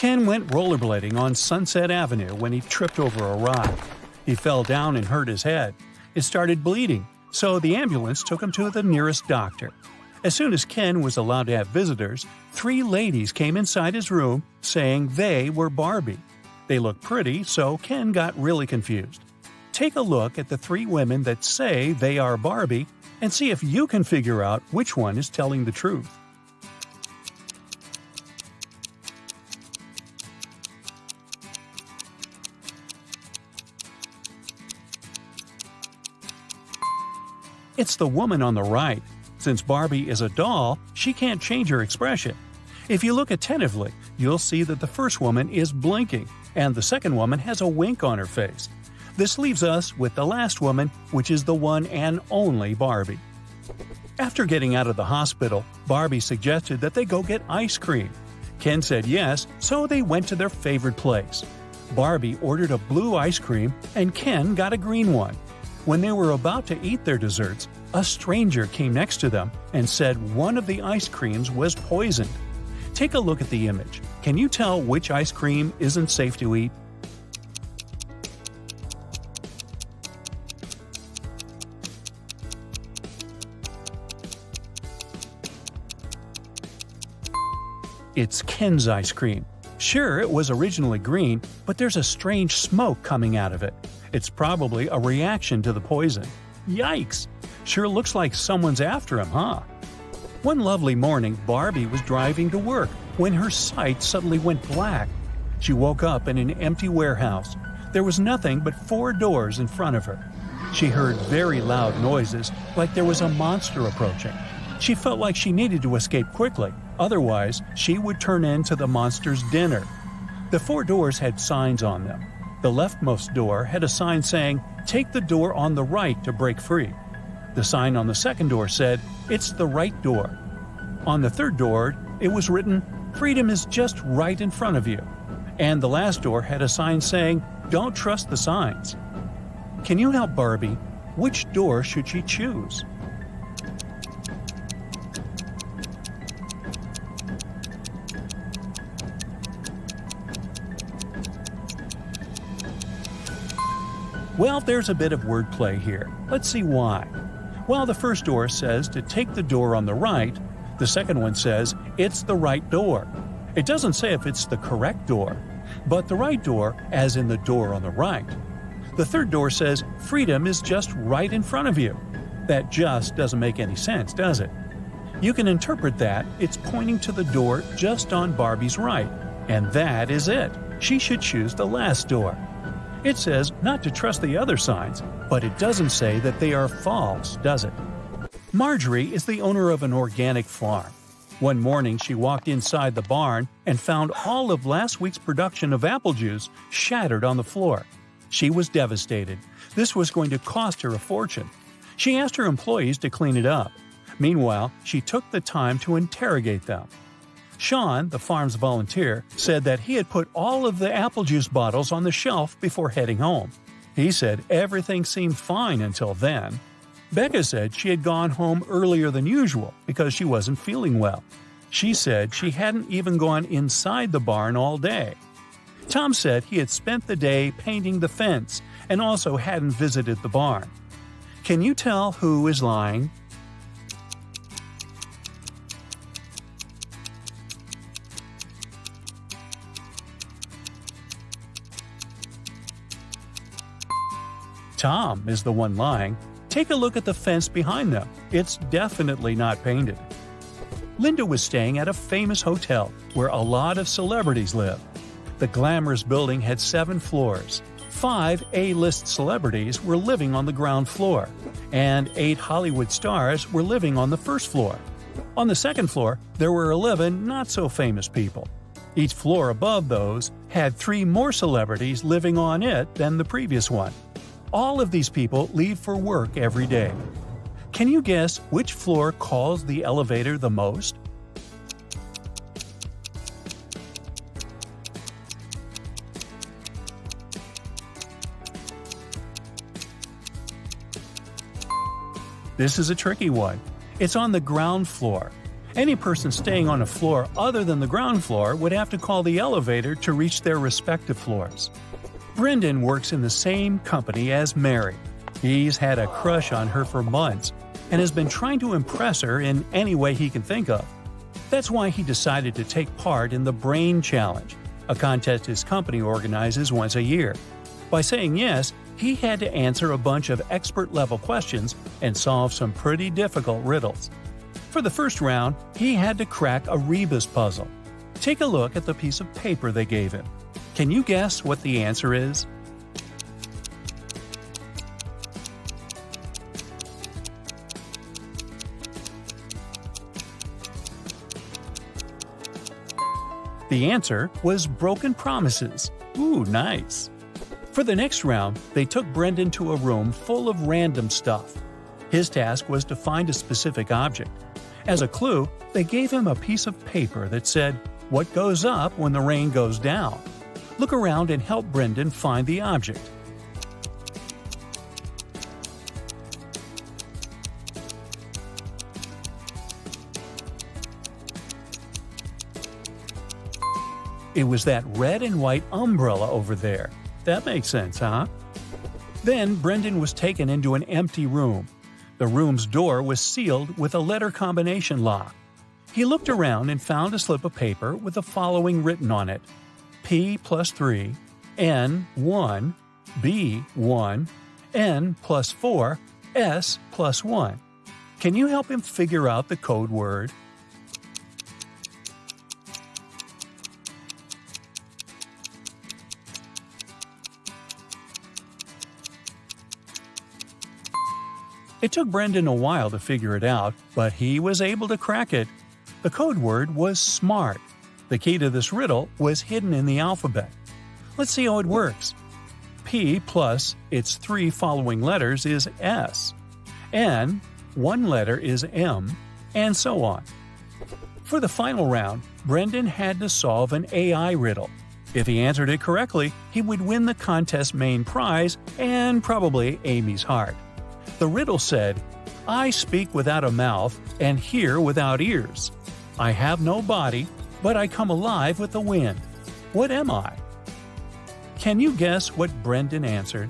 Ken went rollerblading on Sunset Avenue when he tripped over a rock. He fell down and hurt his head. It started bleeding, so the ambulance took him to the nearest doctor. As soon as Ken was allowed to have visitors, 3 ladies came inside his room saying they were Barbie. They looked pretty, so Ken got really confused. Take a look at the 3 women that say they are Barbie and see if you can figure out which one is telling the truth. It's the woman on the right. Since Barbie is a doll, she can't change her expression. If you look attentively, you'll see that the first woman is blinking, and the second woman has a wink on her face. This leaves us with the last woman, which is the one and only Barbie. After getting out of the hospital, Barbie suggested that they go get ice cream. Ken said yes, so they went to their favorite place. Barbie ordered a blue ice cream, and Ken got a green one. When they were about to eat their desserts, a stranger came next to them and said one of the ice creams was poisoned. Take a look at the image. Can you tell which ice cream isn't safe to eat? It's Ken's ice cream. Sure, it was originally green, but there's a strange smoke coming out of it. It's probably a reaction to the poison. Yikes! Sure looks like someone's after him, huh? One lovely morning, Barbie was driving to work when her sight suddenly went black. She woke up in an empty warehouse. There was nothing but 4 doors in front of her. She heard very loud noises, like there was a monster approaching. She felt like she needed to escape quickly, otherwise she would turn into the monster's dinner. The 4 doors had signs on them. The leftmost door had a sign saying, "Take the door on the right to break free." The sign on the second door said, "It's the right door." On the third door, it was written, "Freedom is just right in front of you." And the last door had a sign saying, "Don't trust the signs." Can you help Barbie? Which door should she choose? Well, there's a bit of wordplay here. Let's see why. While the first door says to take the door on the right, the second one says it's the right door. It doesn't say if it's the correct door, but the right door as in the door on the right. The third door says freedom is just right in front of you. That just doesn't make any sense, does it? You can interpret that it's pointing to the door just on Barbie's right, and that is it. She should choose the last door. It says not to trust the other signs, but it doesn't say that they are false, does it? Marjorie is the owner of an organic farm. One morning she walked inside the barn and found all of last week's production of apple juice shattered on the floor. She was devastated. This was going to cost her a fortune. She asked her employees to clean it up. Meanwhile, she took the time to interrogate them. Sean, the farm's volunteer, said that he had put all of the apple juice bottles on the shelf before heading home. He said everything seemed fine until then. Becca said she had gone home earlier than usual because she wasn't feeling well. She said she hadn't even gone inside the barn all day. Tom said he had spent the day painting the fence and also hadn't visited the barn. Can you tell who is lying? Tom is the one lying. Take a look at the fence behind them. It's definitely not painted. Linda was staying at a famous hotel where a lot of celebrities live. The glamorous building had 7 floors. 5 A-list celebrities were living on the ground floor, and 8 Hollywood stars were living on the first floor. On the second floor, there were 11 not-so-famous people. Each floor above those had 3 more celebrities living on it than the previous one. All of these people leave for work every day. Can you guess which floor calls the elevator the most? This is a tricky one. It's on the ground floor. Any person staying on a floor other than the ground floor would have to call the elevator to reach their respective floors. Brendan works in the same company as Mary. He's had a crush on her for months and has been trying to impress her in any way he can think of. That's why he decided to take part in the Brain Challenge, a contest his company organizes once a year. By saying yes, he had to answer a bunch of expert-level questions and solve some pretty difficult riddles. For the first round, he had to crack a rebus puzzle. Take a look at the piece of paper they gave him. Can you guess what the answer is? The answer was broken promises. Ooh, nice. For the next round, they took Brendan to a room full of random stuff. His task was to find a specific object. As a clue, they gave him a piece of paper that said, "What goes up when the rain goes down?" Look around and help Brendan find the object. It was that red and white umbrella over there. That makes sense, huh? Then Brendan was taken into an empty room. The room's door was sealed with a letter combination lock. He looked around and found a slip of paper with the following written on it: P plus 3, N 1, B 1, N plus 4, S plus 1. Can you help him figure out the code word? It took Brendan a while to figure it out, but he was able to crack it. The code word was SMART. The key to this riddle was hidden in the alphabet. Let's see how it works. P plus its 3 following letters is S. N, 1 letter is M, and so on. For the final round, Brendan had to solve an AI riddle. If he answered it correctly, he would win the contest's main prize and probably Amy's heart. The riddle said, "I speak without a mouth and hear without ears. I have no body, but I come alive with the wind. What am I?" Can you guess what Brendan answered?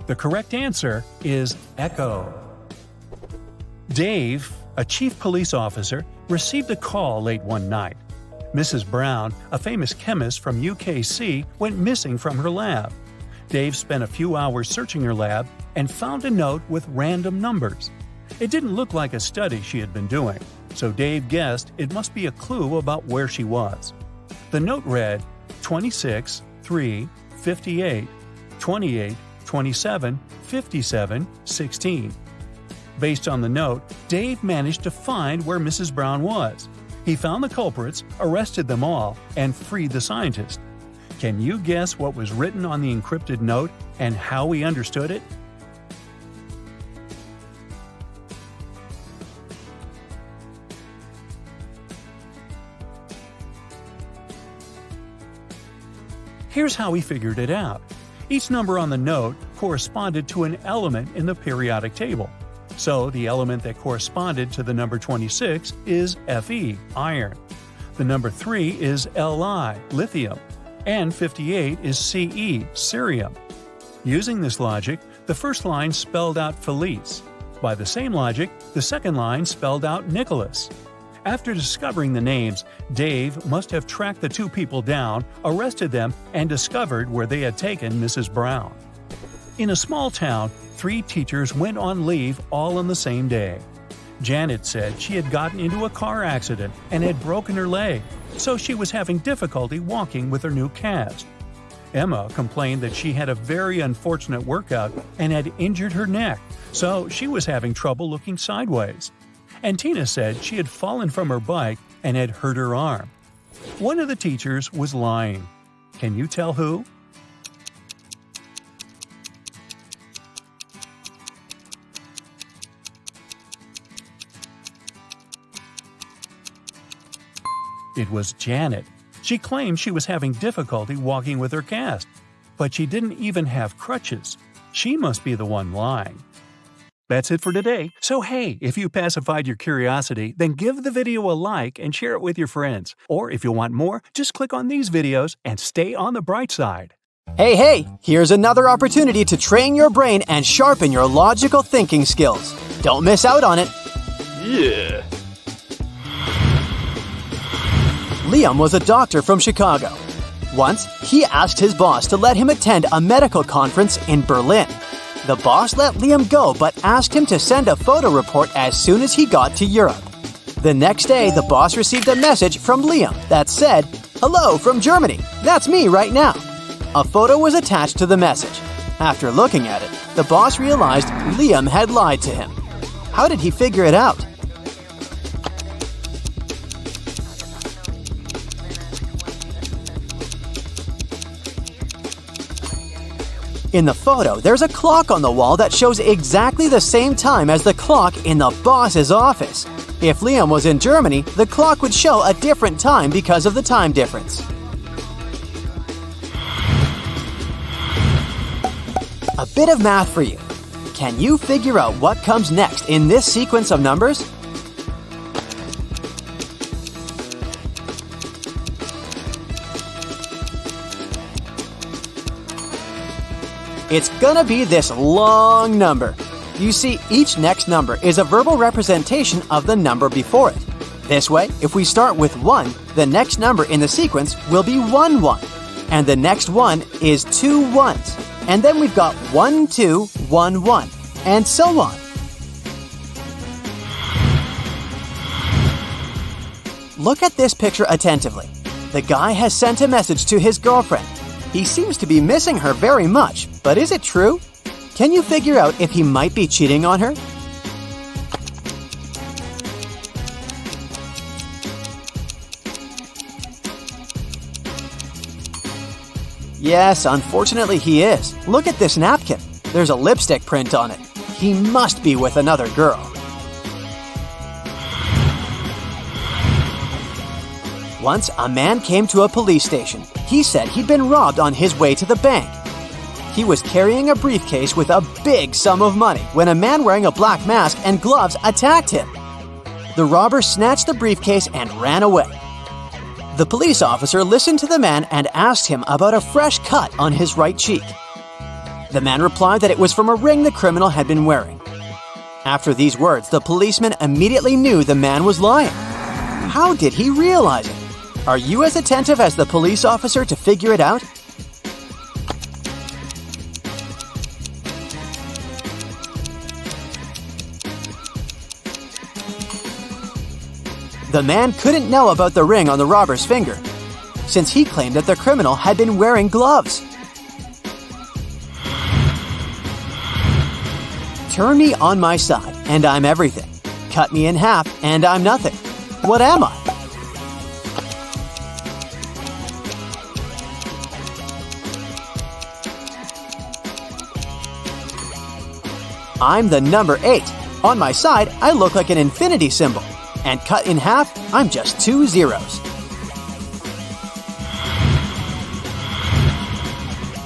The correct answer is echo. Dave, a chief police officer, received a call late one night. Mrs. Brown, a famous chemist from UKC, went missing from her lab. Dave spent a few hours searching her lab and found a note with random numbers. It didn't look like a study she had been doing, so Dave guessed it must be a clue about where she was. The note read 26, 3, 58, 28, 27, 57, 16. Based on the note, Dave managed to find where Mrs. Brown was. He found the culprits, arrested them all, and freed the scientist. Can you guess what was written on the encrypted note and how he understood it? Here's how he figured it out. Each number on the note corresponded to an element in the periodic table. So the element that corresponded to the number 26 is Fe, iron. The number 3 is Li, lithium. And 58 is Ce, cerium. Using this logic, the first line spelled out Felice. By the same logic, the second line spelled out Nicholas. After discovering the names, Dave must have tracked the two people down, arrested them, and discovered where they had taken Mrs. Brown. In a small town, 3 teachers went on leave all on the same day. Janet said she had gotten into a car accident and had broken her leg, so she was having difficulty walking with her new cast. Emma complained that she had a very unfortunate workout and had injured her neck, so she was having trouble looking sideways. And Tina said she had fallen from her bike and had hurt her arm. One of the teachers was lying. Can you tell who? It was Janet. She claimed she was having difficulty walking with her cast, but she didn't even have crutches. She must be the one lying. That's it for today. So hey, if you pacified your curiosity, then give the video a like and share it with your friends. Or if you want more, just click on these videos and stay on the bright side. Hey, here's another opportunity to train your brain and sharpen your logical thinking skills. Don't miss out on it. Yeah. Liam was a doctor from Chicago. Once, he asked his boss to let him attend a medical conference in Berlin. The boss let Liam go but asked him to send a photo report as soon as he got to Europe. The next day, the boss received a message from Liam that said, "Hello from Germany. That's me right now." A photo was attached to the message. After looking at it, the boss realized Liam had lied to him. How did he figure it out? In the photo, there's a clock on the wall that shows exactly the same time as the clock in the boss's office. If Liam was in Germany, the clock would show a different time because of the time difference. A bit of math for you. Can you figure out what comes next in this sequence of numbers? It's gonna be this long number. You see, each next number is a verbal representation of the number before it. This way, if we start with 1, the next number in the sequence will be 1, 1. And the next one is 2 1s. And then we've got 1, 2, 1, 1, and so on. Look at this picture attentively. The guy has sent a message to his girlfriend. He seems to be missing her very much, but is it true? Can you figure out if he might be cheating on her? Yes, unfortunately he is. Look at this napkin. There's a lipstick print on it. He must be with another girl. Once, a man came to a police station. He said he'd been robbed on his way to the bank. He was carrying a briefcase with a big sum of money when a man wearing a black mask and gloves attacked him. The robber snatched the briefcase and ran away. The police officer listened to the man and asked him about a fresh cut on his right cheek. The man replied that it was from a ring the criminal had been wearing. After these words, the policeman immediately knew the man was lying. How did he realize it? Are you as attentive as the police officer to figure it out? The man couldn't know about the ring on the robber's finger, since he claimed that the criminal had been wearing gloves. Turn me on my side, and I'm everything. Cut me in half, and I'm nothing. What am I? I'm the number 8. On my side, I look like an infinity symbol. And cut in half, I'm just 2 zeros.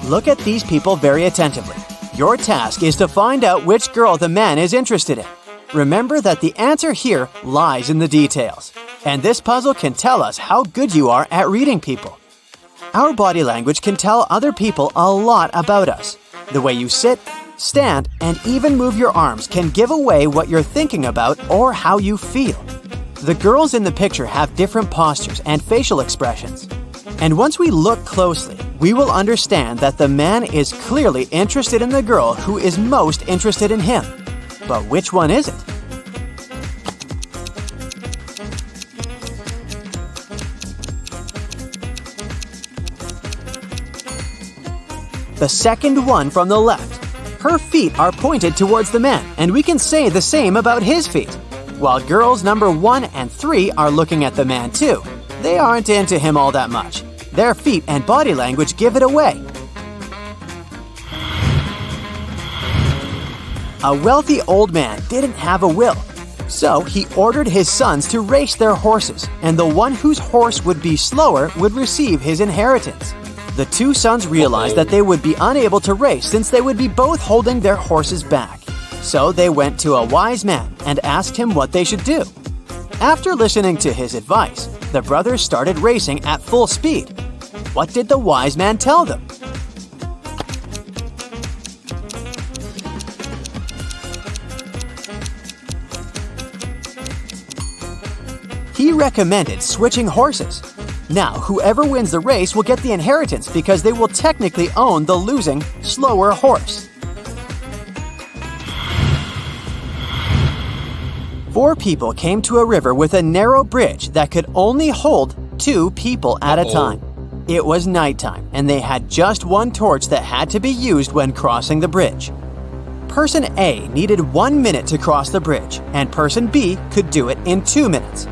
Look at these people very attentively. Your task is to find out which girl the man is interested in. Remember that the answer here lies in the details. And this puzzle can tell us how good you are at reading people. Our body language can tell other people a lot about us. The way you sit, stand, and even move your arms can give away what you're thinking about or how you feel. The girls in the picture have different postures and facial expressions. And once we look closely, we will understand that the man is clearly interested in the girl who is most interested in him. But which one is it? The second one from the left. Her feet are pointed towards the man, and we can say the same about his feet. While girls number 1 and 3 are looking at the man too. They aren't into him all that much. Their feet and body language give it away. A wealthy old man didn't have a will, So he ordered his sons to race their horses, and the one whose horse would be slower would receive his inheritance. The two sons realized that they would be unable to race since they would be both holding their horses back. So they went to a wise man and asked him what they should do. After listening to his advice, the brothers started racing at full speed. What did the wise man tell them? He recommended switching horses. Now, whoever wins the race will get the inheritance because they will technically own the losing, slower horse. 4 people came to a river with a narrow bridge that could only hold 2 people at a time. It was nighttime, and they had just one torch that had to be used when crossing the bridge. Person A needed 1 minute to cross the bridge, and person B could do it in 2 minutes.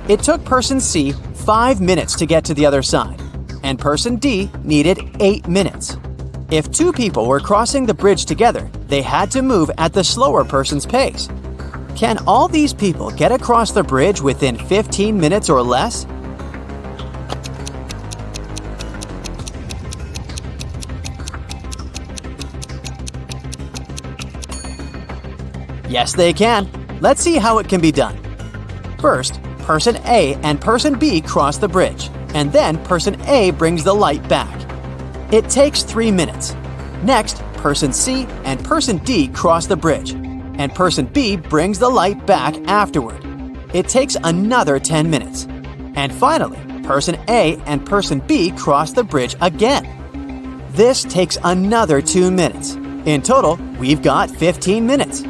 It took person C 5 minutes to get to the other side, and person D needed 8 minutes. If 2 people were crossing the bridge together, they had to move at the slower person's pace. Can all these people get across the bridge within 15 minutes or less? Yes, they can. Let's see how it can be done. First, person A and person B cross the bridge, and then person A brings the light back. It takes 3 minutes. Next, person C and person D cross the bridge, and person B brings the light back afterward. It takes another 10 minutes. And finally, person A and person B cross the bridge again. This takes another 2 minutes. In total, we've got 15 minutes.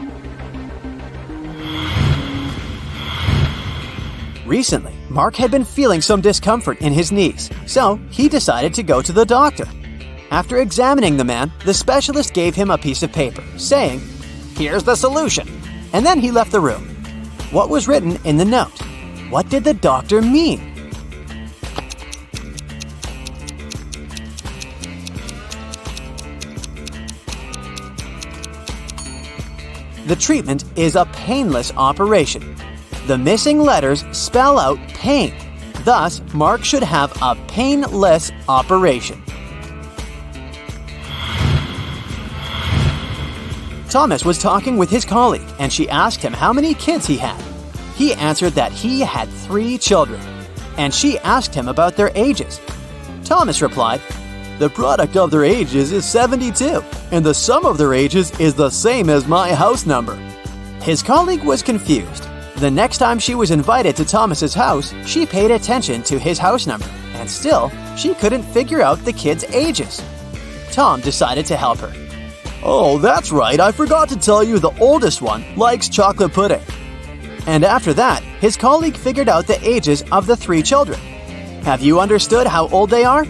Recently, Mark had been feeling some discomfort in his knees, so he decided to go to the doctor. After examining the man, the specialist gave him a piece of paper, saying, "Here's the solution," and then he left the room. What was written in the note? What did the doctor mean? The treatment is a painless operation. The missing letters spell out pain. Thus, Mark should have a painless operation. Thomas was talking with his colleague, and she asked him how many kids he had. He answered that he had 3 children, and she asked him about their ages. Thomas replied, "The product of their ages is 72, and the sum of their ages is the same as my house number." His colleague was confused. The next time she was invited to Thomas's house, she paid attention to his house number, and still, she couldn't figure out the kids' ages. Tom decided to help her. "Oh, that's right, I forgot to tell you the oldest one likes chocolate pudding." And after that, his colleague figured out the ages of the 3 children. Have you understood how old they are?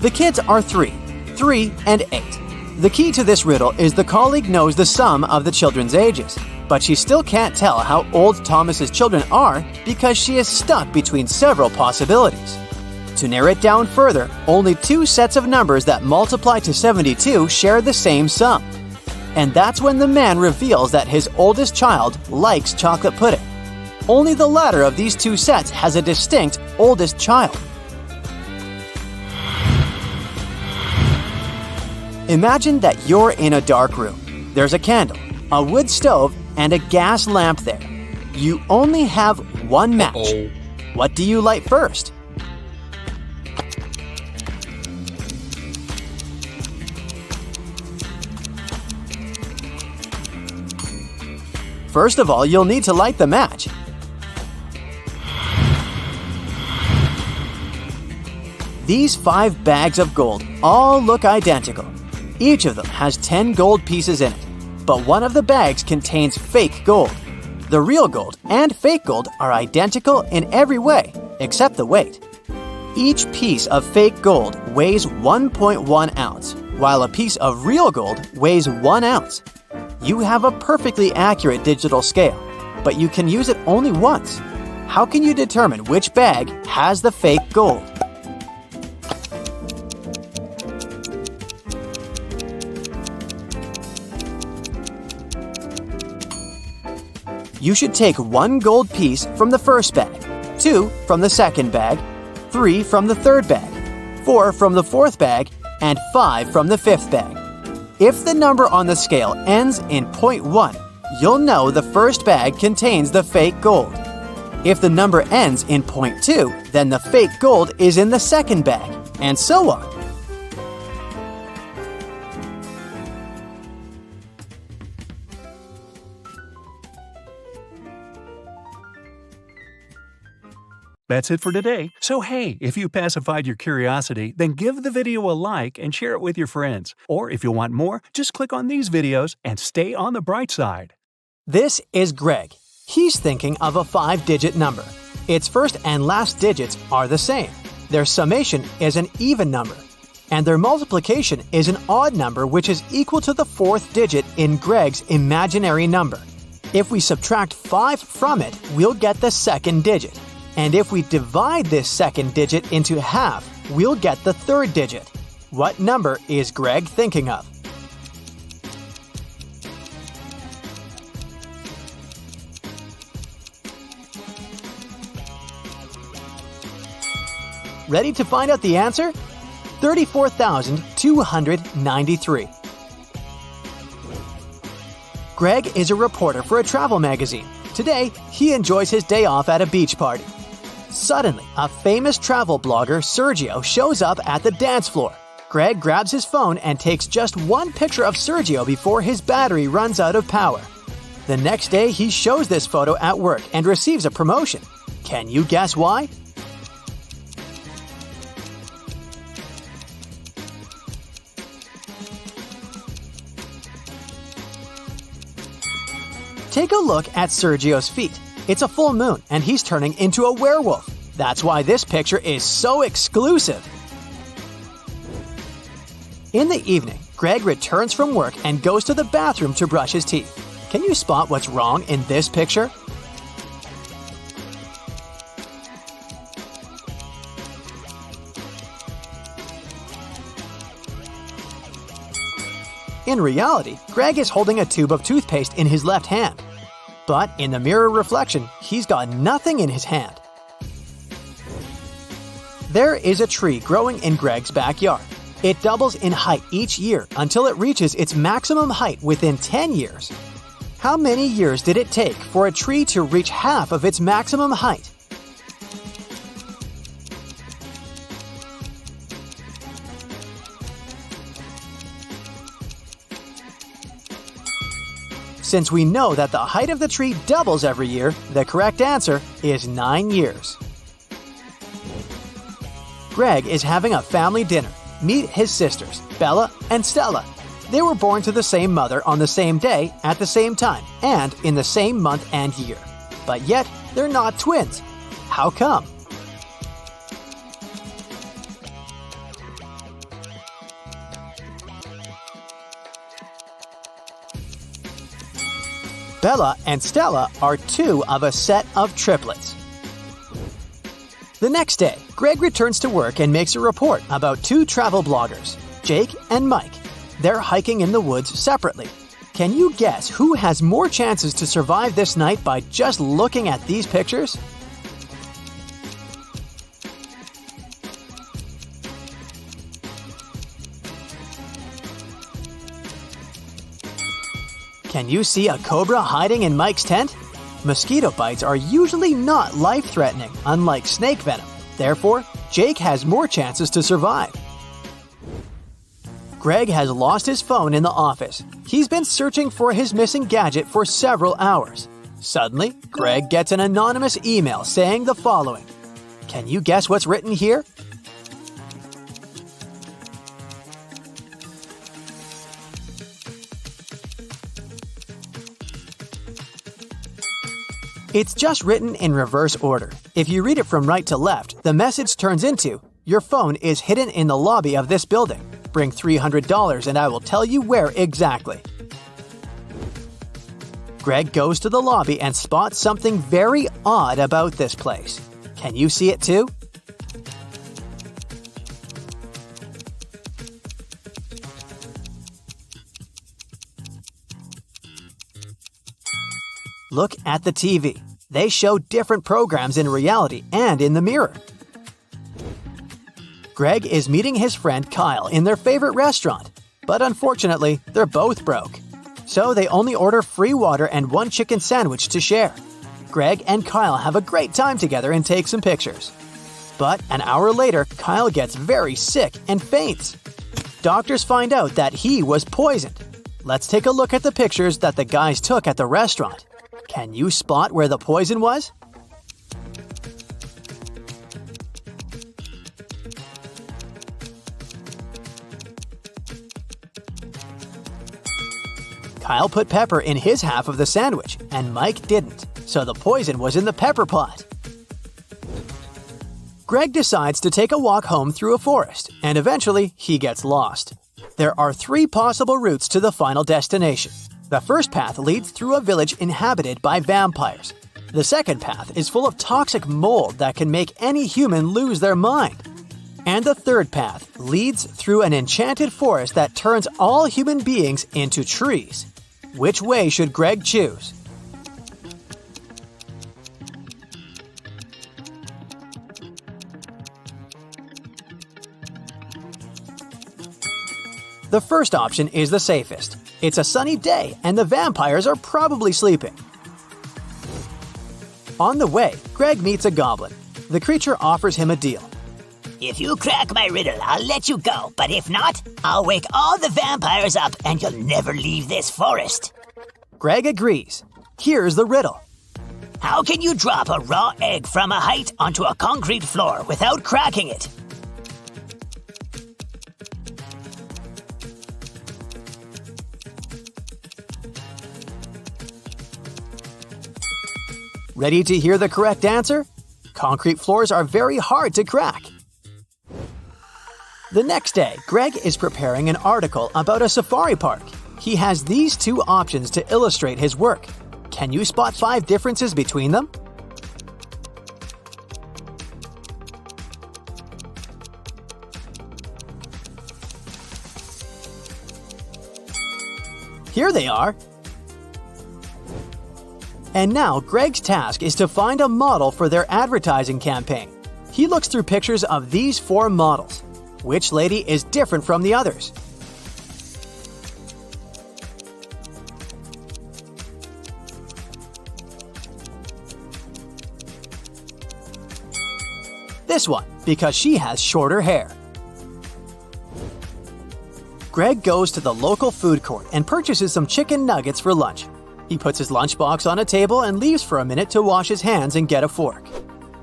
The kids are 3, 3, and 8. The key to this riddle is the colleague knows the sum of the children's ages, but she still can't tell how old Thomas's children are because she is stuck between several possibilities. To narrow it down further, only 2 sets of numbers that multiply to 72 share the same sum. And that's when the man reveals that his oldest child likes chocolate pudding. Only the latter of these 2 sets has a distinct oldest child. Imagine that you're in a dark room. There's a candle, a wood stove, and a gas lamp there. You only have 1 match. What do you light first? First of all, you'll need to light the match. These 5 bags of gold all look identical. Each of them has 10 gold pieces in it, but one of the bags contains fake gold. The real gold and fake gold are identical in every way, except the weight. Each piece of fake gold weighs 1.1 ounce, while a piece of real gold weighs 1 ounce. You have a perfectly accurate digital scale, but you can use it only once. How can you determine which bag has the fake gold? You should take 1 gold piece from the first bag, 2 from the second bag, 3 from the third bag, 4 from the fourth bag, and 5 from the fifth bag. If the number on the scale ends in 0.1, you'll know the first bag contains the fake gold. If the number ends in 0.2, then the fake gold is in the second bag, and so on. That's it for today. So hey, if you pacified your curiosity, then give the video a like and share it with your friends. Or if you want more, just click on these videos and stay on the bright side. This is Greg. He's thinking of a 5-digit number. Its first and last digits are the same. Their summation is an even number. And their multiplication is an odd number which is equal to the 4th digit in Greg's imaginary number. If we subtract 5 from it, we'll get the second digit. And if we divide this second digit into half, we'll get the third digit. What number is Greg thinking of? Ready to find out the answer? 34,293. Greg is a reporter for a travel magazine. Today, he enjoys his day off at a beach party. Suddenly, a famous travel blogger, Sergio, shows up at the dance floor. Greg grabs his phone and takes just one picture of Sergio before his battery runs out of power. The next day, he shows this photo at work and receives a promotion. Can you guess why? Take a look at Sergio's feet. It's a full moon and he's turning into a werewolf. That's why this picture is so exclusive. In the evening, Greg returns from work and goes to the bathroom to brush his teeth. Can you spot what's wrong in this picture? In reality, Greg is holding a tube of toothpaste in his left hand. But in the mirror reflection, he's got nothing in his hand. There is a tree growing in Greg's backyard. It doubles in height each year until it reaches its maximum height within 10 years. How many years did it take for a tree to reach half of its maximum height? Since we know that the height of the tree doubles every year, the correct answer is 9 years. Greg is having a family dinner. Meet his sisters, Bella and Stella. They were born to the same mother on the same day, at the same time, and in the same month and year. But yet, they're not twins. How come? Bella and Stella are 2 of a set of triplets. The next day, Greg returns to work and makes a report about 2 travel bloggers, Jake and Mike. They're hiking in the woods separately. Can you guess who has more chances to survive this night by just looking at these pictures? Can you see a cobra hiding in Mike's tent? Mosquito bites are usually not life-threatening, unlike snake venom. Therefore, Jake has more chances to survive. Greg has lost his phone in the office. He's been searching for his missing gadget for several hours. Suddenly, Greg gets an anonymous email saying the following. Can you guess what's written here? It's just written in reverse order. If you read it from right to left, the message turns into, "Your phone is hidden in the lobby of this building. Bring $300 and I will tell you where exactly." Greg goes to the lobby and spots something very odd about this place. Can you see it too? Look at the TV. They show different programs in reality and in the mirror. Greg is meeting his friend Kyle in their favorite restaurant, but unfortunately, they're both broke. So they only order free water and one chicken sandwich to share. Greg and Kyle have a great time together and take some pictures. But an hour later, Kyle gets very sick and faints. Doctors find out that he was poisoned. Let's take a look at the pictures that the guys took at the restaurant. Can you spot where the poison was? Kyle put pepper in his half of the sandwich, and Mike didn't, so the poison was in the pepper pot. Greg decides to take a walk home through a forest, and eventually he gets lost. There are 3 possible routes to the final destination. The first path leads through a village inhabited by vampires. The second path is full of toxic mold that can make any human lose their mind. And the third path leads through an enchanted forest that turns all human beings into trees. Which way should Greg choose? The first option is the safest. It's a sunny day and the vampires are probably sleeping. On the way, Greg meets a goblin. The creature offers him a deal. If you crack my riddle, I'll let you go, but if not, I'll wake all the vampires up and you'll never leave this forest. Greg agrees. Here's the riddle. How can you drop a raw egg from a height onto a concrete floor without cracking it? Ready to hear the correct answer? Concrete floors are very hard to crack. The next day, Greg is preparing an article about a safari park. He has these 2 options to illustrate his work. Can you spot 5 differences between them? Here they are. And now Greg's task is to find a model for their advertising campaign. He looks through pictures of these 4 models. Which lady is different from the others? This one, because she has shorter hair. Greg goes to the local food court and purchases some chicken nuggets for lunch. He puts his lunchbox on a table and leaves for a minute to wash his hands and get a fork.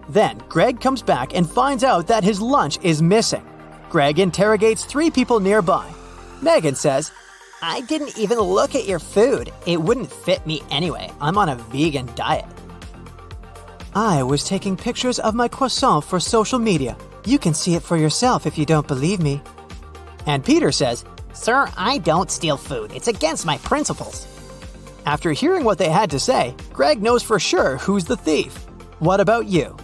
Then, Greg comes back and finds out that his lunch is missing. Greg interrogates 3 people nearby. Megan says, I didn't even look at your food. It wouldn't fit me anyway. I'm on a vegan diet. I was taking pictures of my croissant for social media. You can see it for yourself if you don't believe me. And Peter says, Sir, I don't steal food. It's against my principles. After hearing what they had to say, Greg knows for sure who's the thief. What about you?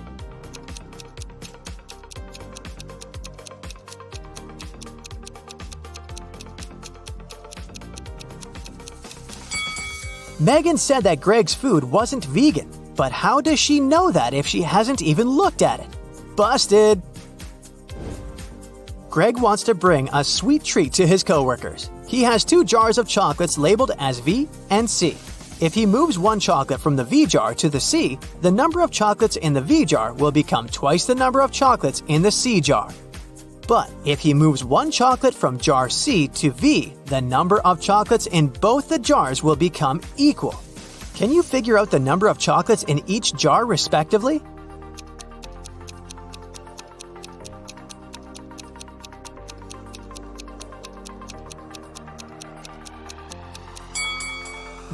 Megan said that Greg's food wasn't vegan, but how does she know that if she hasn't even looked at it? Busted! Greg wants to bring a sweet treat to his coworkers. He has 2 jars of chocolates labeled as V and C. If he moves one chocolate from the V jar to the C, the number of chocolates in the V jar will become twice the number of chocolates in the C jar. But if he moves one chocolate from jar C to V, the number of chocolates in both the jars will become equal. Can you figure out the number of chocolates in each jar respectively?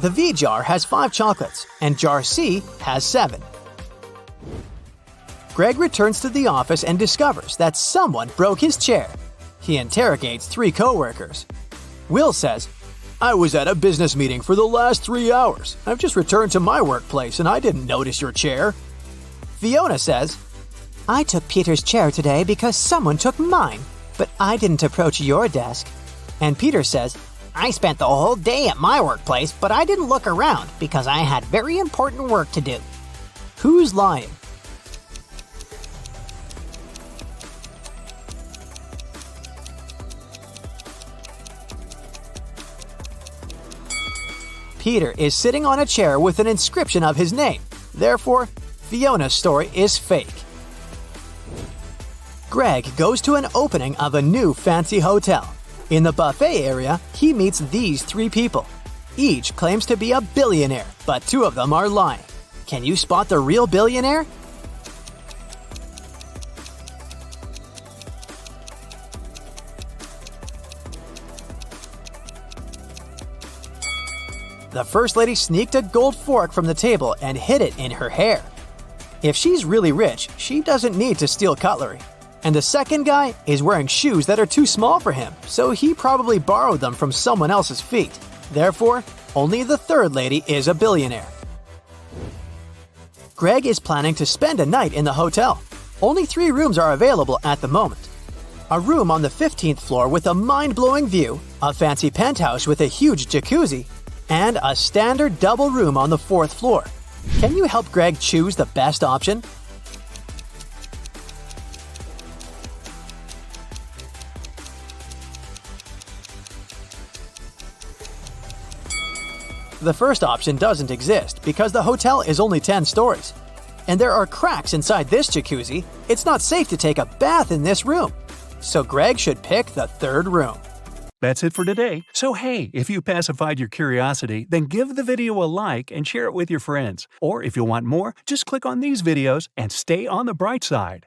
The V jar has 5 chocolates, and jar C has 7. Greg returns to the office and discovers that someone broke his chair. He interrogates 3 coworkers. Will says, I was at a business meeting for the last 3 hours. I've just returned to my workplace and I didn't notice your chair. Fiona says, I took Peter's chair today because someone took mine, but I didn't approach your desk. And Peter says, I spent the whole day at my workplace, but I didn't look around because I had very important work to do. Who's lying? Peter is sitting on a chair with an inscription of his name. Therefore, Fiona's story is fake. Greg goes to an opening of a new fancy hotel. In the buffet area, he meets these 3 people. Each claims to be a billionaire, but 2 of them are lying. Can you spot the real billionaire? The first lady sneaked a gold fork from the table and hid it in her hair. If she's really rich, she doesn't need to steal cutlery. And the second guy is wearing shoes that are too small for him, so he probably borrowed them from someone else's feet. Therefore, only the third lady is a billionaire. Greg is planning to spend a night in the hotel. Only 3 rooms are available at the moment. A room on the 15th floor with a mind-blowing view, a fancy penthouse with a huge jacuzzi, and a standard double room on the 4th floor. Can you help Greg choose the best option? The first option doesn't exist because the hotel is only 10 stories. And there are cracks inside this jacuzzi. It's not safe to take a bath in this room. So Greg should pick the 3rd room. That's it for today. So hey, if you pacified your curiosity, then give the video a like and share it with your friends. Or if you want more, just click on these videos and stay on the bright side.